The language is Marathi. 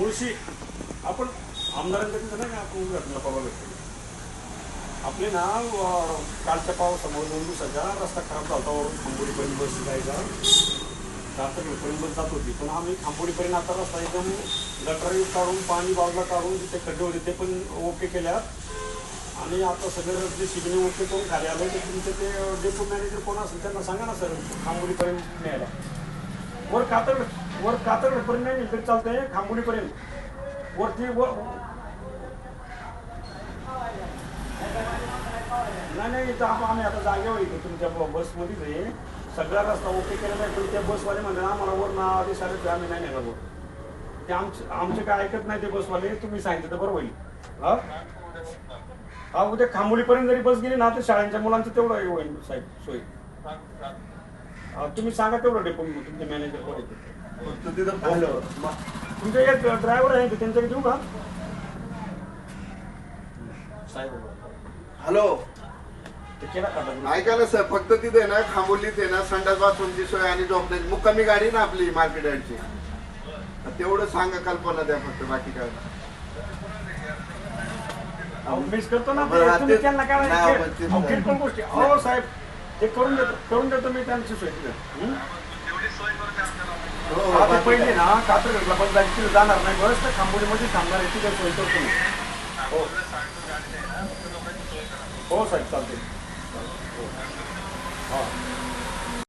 मुळशी आपण आमदारांकडे नाही का आपण घटना परवा भेटतो आपले ना कालच्या पावसामुळे 2 दिवसाच्या रस्ता खराब झाला वरून खांबोडीपर्यंत बस जायचा कातरपर्यंत बस जात होती पण आम्ही खांबोडीपर्यंत आता रस्ता एकदम गटारी काढून पाणी बाजूला काढून तिथे खड्डे होते ते पण ओके केल्यात आणि आता सगळं जे शिबिने ओके करून खाली आलं तर तुमचे ते डेपो मॅनेजर कोण असेल त्यांना सांगा ना सर खांबोडीपर्यंत न्यायला वर कातरपर्यंत नाही तरी चालतंय खांबोडीपर्यंत वरती नाही इथं आम्ही आता जागेवर येतो तुमच्या बसमध्येच आहे सगळा रस्ता ओके केलेला आहे पण त्या बसवाले म्हणतात आम्हाला वर ना आदेश आले आम्ही नाही नेणार वर ते आमचे काय ऐकत नाही ते बसवाले तुम्ही सांगितलं तर बरं होईल हा उद्या खांबोलीपर्यंत जरी बस गेली ना तर शाळांच्या मुलांचं तेवढं होईल साहेब सोय तुम्ही सांगा तेवढं डेपो तुमचे मॅनेजर कोण तुमचे एक ड्रायव्हर आहे त्यांच्याकडे देऊ का साहेब हॅलो ऐका ना सर फक्त तिथे ना खांबोलीत आहे ना संडास बाथरूमची सोय आणि झोपण्याची मुक्कामी गाडी ना आपली मार्केट यार्डची तेवढं सांगा कल्पना द्या फक्त बाकी काय मिस करतो ना त्यांना काय किरकोळ गोष्टी हो साहेब ते करून देतो मी त्यांची सोय पहिले ना कात्रला बस जायची जाणार नाही बस तर खांबोलीमध्ये थांबणार आहे तिथे सोय करतो मी हो साहेब चालते हां